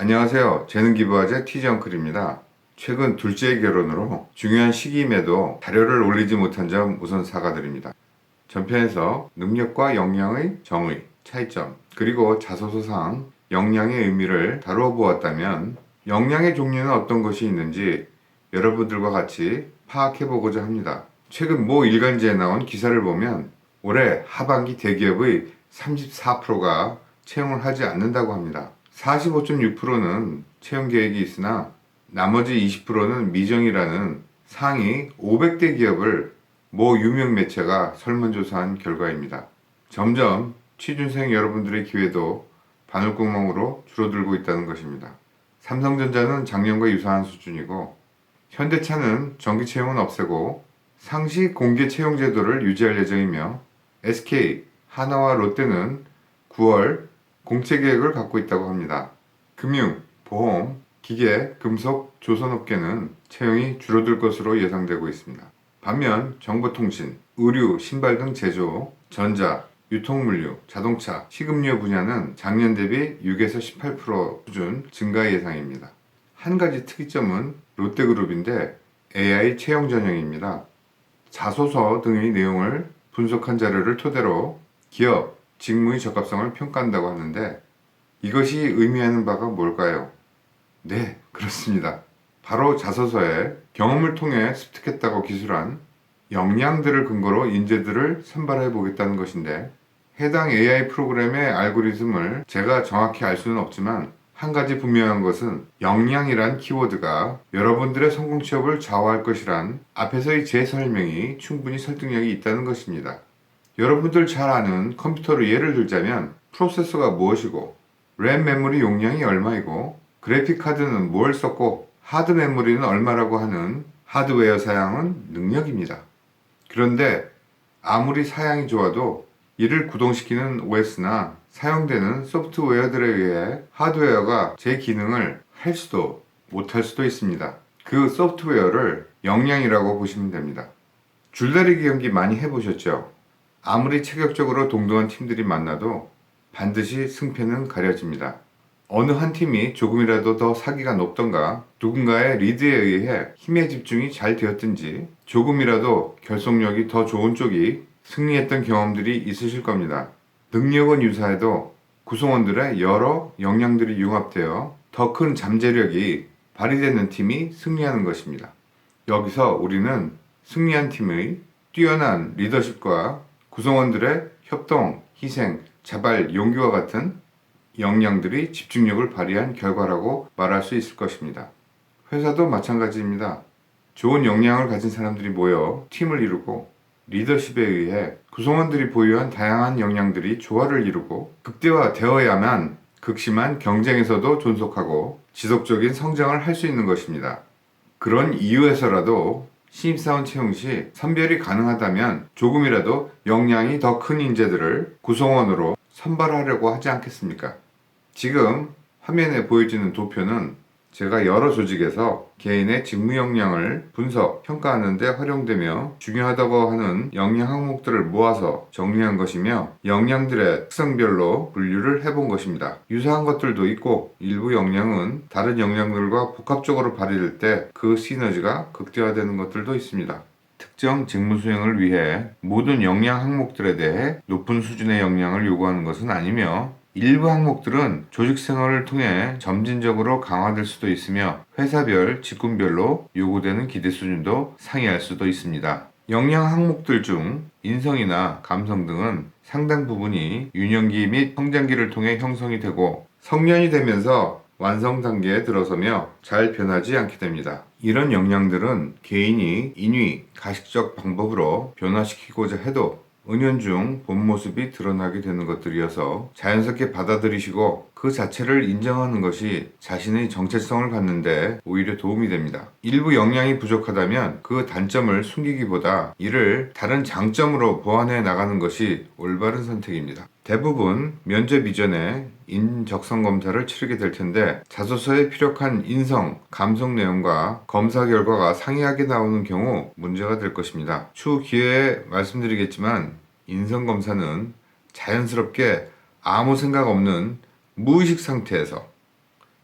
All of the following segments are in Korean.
안녕하세요. 재능 기부화제 티지엉클입니다. 최근 둘째의 결혼으로 중요한 시기임에도 자료를 올리지 못한 점 우선 사과드립니다. 전편에서 능력과 역량의 정의, 차이점, 그리고 자소서상 역량의 의미를 다루어 보았다면 역량의 종류는 어떤 것이 있는지 여러분들과 같이 파악해 보고자 합니다. 최근 모 일간지에 나온 기사를 보면 올해 하반기 대기업의 34%가 채용을 하지 않는다고 합니다. 45.6%는 채용 계획이 있으나 나머지 20%는 미정이라는 상위 500대 기업을 모 유명 매체가 설문조사한 결과입니다. 점점 취준생 여러분들의 기회도 바늘구멍으로 줄어들고 있다는 것입니다. 삼성전자는 작년과 유사한 수준이고 현대차는 정기 채용은 없애고 상시 공개 채용 제도를 유지할 예정이며 SK, 하나와 롯데는 9월 공채 계획을 갖고 있다고 합니다. 금융, 보험, 기계, 금속, 조선업계는 채용이 줄어들 것으로 예상되고 있습니다. 반면 정보통신, 의류, 신발 등 제조, 전자, 유통물류, 자동차, 식음료 분야는 작년 대비 6에서 18% 수준 증가 예상입니다. 한 가지 특이점은 롯데그룹인데 AI 채용 전형입니다. 자소서 등의 내용을 분석한 자료를 토대로 기업, 직무의 적합성을 평가한다고 하는데 이것이 의미하는 바가 뭘까요? 네, 그렇습니다. 바로 자소서에 경험을 통해 습득했다고 기술한 역량들을 근거로 인재들을 선발해 보겠다는 것인데 해당 AI 프로그램의 알고리즘을 제가 정확히 알 수는 없지만 한 가지 분명한 것은 역량이란 키워드가 여러분들의 성공 취업을 좌우할 것이란 앞에서의 제 설명이 충분히 설득력이 있다는 것입니다. 여러분들 잘 아는 컴퓨터로 예를 들자면 프로세서가 무엇이고 램 메모리 용량이 얼마이고 그래픽 카드는 뭘 썼고 하드 메모리는 얼마라고 하는 하드웨어 사양은 능력입니다. 그런데 아무리 사양이 좋아도 이를 구동시키는 OS나 사용되는 소프트웨어들에 의해 하드웨어가 제 기능을 할 수도 못할 수도 있습니다. 그 소프트웨어를 역량이라고 보시면 됩니다. 줄다리기 경기 많이 해보셨죠? 아무리 체격적으로 동등한 팀들이 만나도 반드시 승패는 가려집니다. 어느 한 팀이 조금이라도 더 사기가 높던가 누군가의 리드에 의해 힘의 집중이 잘 되었든지 조금이라도 결속력이 더 좋은 쪽이 승리했던 경험들이 있으실 겁니다. 능력은 유사해도 구성원들의 여러 역량들이 융합되어 더 큰 잠재력이 발휘되는 팀이 승리하는 것입니다. 여기서 우리는 승리한 팀의 뛰어난 리더십과 구성원들의 협동, 희생, 자발, 용기와 같은 역량들이 집중력을 발휘한 결과라고 말할 수 있을 것입니다. 회사도 마찬가지입니다. 좋은 역량을 가진 사람들이 모여 팀을 이루고 리더십에 의해 구성원들이 보유한 다양한 역량들이 조화를 이루고 극대화되어야만 극심한 경쟁에서도 존속하고 지속적인 성장을 할 수 있는 것입니다. 그런 이유에서라도 신입사원 채용 시 선별이 가능하다면 조금이라도 역량이 더 큰 인재들을 구성원으로 선발하려고 하지 않겠습니까? 지금 화면에 보여지는 도표는 제가 여러 조직에서 개인의 직무 역량을 분석, 평가하는 데 활용되며 중요하다고 하는 역량 항목들을 모아서 정리한 것이며 역량들의 특성별로 분류를 해본 것입니다. 유사한 것들도 있고 일부 역량은 다른 역량들과 복합적으로 발휘될 때 그 시너지가 극대화되는 것들도 있습니다. 특정 직무 수행을 위해 모든 역량 항목들에 대해 높은 수준의 역량을 요구하는 것은 아니며 일부 항목들은 조직 생활을 통해 점진적으로 강화될 수도 있으며 회사별, 직군별로 요구되는 기대 수준도 상이할 수도 있습니다. 역량 항목들 중 인성이나 감성 등은 상당 부분이 유년기 및 성장기를 통해 형성이 되고 성년이 되면서 완성 단계에 들어서며 잘 변하지 않게 됩니다. 이런 역량들은 개인이 인위, 가식적 방법으로 변화시키고자 해도 은연중 본 모습이 드러나게 되는 것들이어서 자연스럽게 받아들이시고 그 자체를 인정하는 것이 자신의 정체성을 갖는데 오히려 도움이 됩니다. 일부 역량이 부족하다면 그 단점을 숨기기보다 이를 다른 장점으로 보완해 나가는 것이 올바른 선택입니다. 대부분 면접 이전에 인적성 검사를 치르게 될 텐데 자소서에 피력한 인성, 감성 내용과 검사 결과가 상이하게 나오는 경우 문제가 될 것입니다. 추후 기회에 말씀드리겠지만 인성 검사는 자연스럽게 아무 생각 없는 무의식 상태에서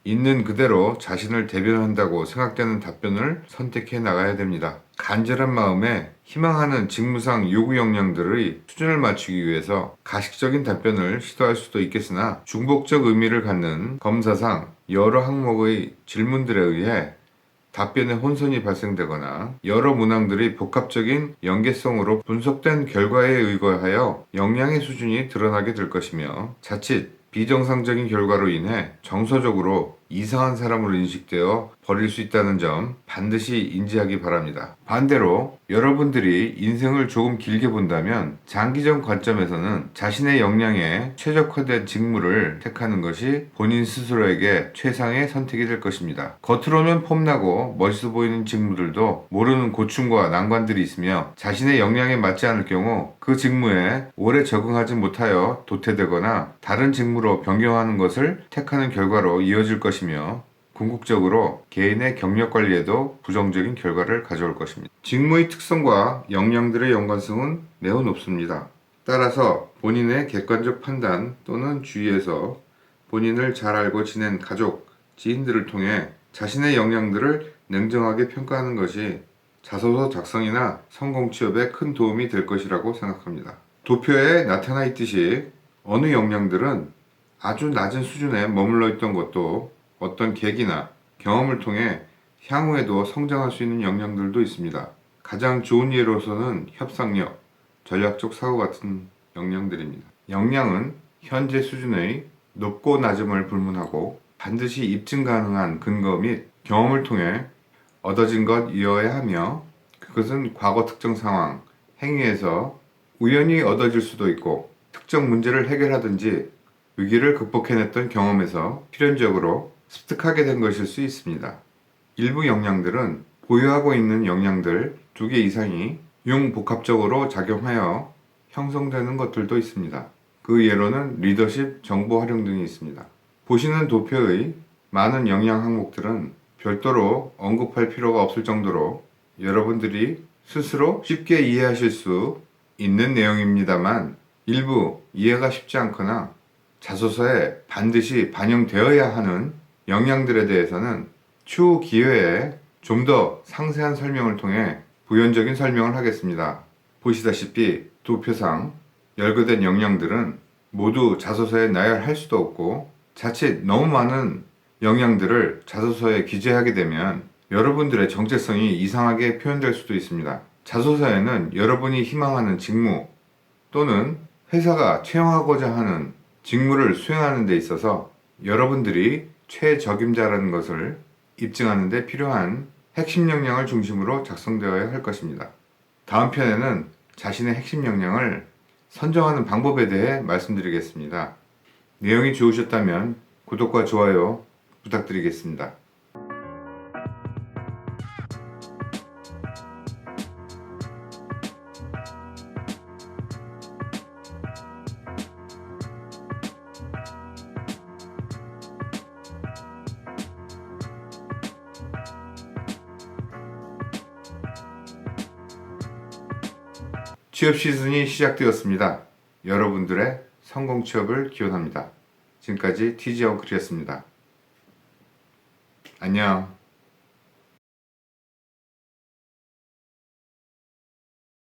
있는 그대로 자신을 대변한다고 생각되는 답변을 선택해 나가야 됩니다. 간절한 마음에 희망하는 직무상 요구 역량들의 수준을 맞추기 위해서 가식적인 답변을 시도할 수도 있겠으나 중복적 의미를 갖는 검사상 여러 항목의 질문들에 의해 답변에 혼선이 발생되거나 여러 문항들이 복합적인 연계성으로 분석된 결과에 의거하여 역량의 수준이 드러나게 될 것이며 자칫 비정상적인 결과로 인해 정서적으로 이상한 사람으로 인식되어 버릴 수 있다는 점 반드시 인지하기 바랍니다. 반대로 여러분들이 인생을 조금 길게 본다면 장기적 관점에서는 자신의 역량에 최적화된 직무를 택하는 것이 본인 스스로에게 최상의 선택이 될 것입니다. 겉으로는 폼나고 멋있어 보이는 직무들도 모르는 고충과 난관들이 있으며 자신의 역량에 맞지 않을 경우 그 직무에 오래 적응하지 못하여 도태되거나 다른 직무로 변경하는 것을 택하는 결과로 이어질 것이며 궁극적으로 개인의 경력 관리에도 부정적인 결과를 가져올 것입니다. 직무의 특성과 역량들의 연관성은 매우 높습니다. 따라서 본인의 객관적 판단 또는 주위에서 본인을 잘 알고 지낸 가족, 지인들을 통해 자신의 역량들을 냉정하게 평가하는 것이 자소서 작성이나 성공 취업에 큰 도움이 될 것이라고 생각합니다. 도표에 나타나 있듯이 어느 역량들은 아주 낮은 수준에 머물러 있던 것도 어떤 계기나 경험을 통해 향후에도 성장할 수 있는 역량들도 있습니다. 가장 좋은 예로서는 협상력, 전략적 사고 같은 역량들입니다. 역량은 현재 수준의 높고 낮음을 불문하고 반드시 입증 가능한 근거 및 경험을 통해 얻어진 것이어야 하며 그것은 과거 특정 상황, 행위에서 우연히 얻어질 수도 있고 특정 문제를 해결하든지 위기를 극복해냈던 경험에서 필연적으로 습득하게 된 것일 수 있습니다. 일부 역량들은 보유하고 있는 역량들 2개 이상이 융복합적으로 작용하여 형성되는 것들도 있습니다. 그 예로는 리더십, 정보 활용 등이 있습니다. 보시는 도표의 많은 역량 항목들은 별도로 언급할 필요가 없을 정도로 여러분들이 스스로 쉽게 이해하실 수 있는 내용입니다만 일부 이해가 쉽지 않거나 자소서에 반드시 반영되어야 하는 역량들에 대해서는 추후 기회에 좀 더 상세한 설명을 통해 부연적인 설명을 하겠습니다. 보시다시피 도표상 열거된 역량들은 모두 자소서에 나열할 수도 없고 자칫 너무 많은 역량들을 자소서에 기재하게 되면 여러분들의 정체성이 이상하게 표현될 수도 있습니다. 자소서에는 여러분이 희망하는 직무 또는 회사가 채용하고자 하는 직무를 수행하는 데 있어서 여러분들이 최적임자라는 것을 입증하는 데 필요한 핵심 역량을 중심으로 작성되어야 할 것입니다. 다음 편에는 자신의 핵심 역량을 선정하는 방법에 대해 말씀드리겠습니다. 내용이 좋으셨다면 구독과 좋아요 부탁드리겠습니다. 취업 시즌이 시작되었습니다. 여러분들의 성공 취업을 기원합니다. 지금까지 TG 엉클이었습니다. 안녕.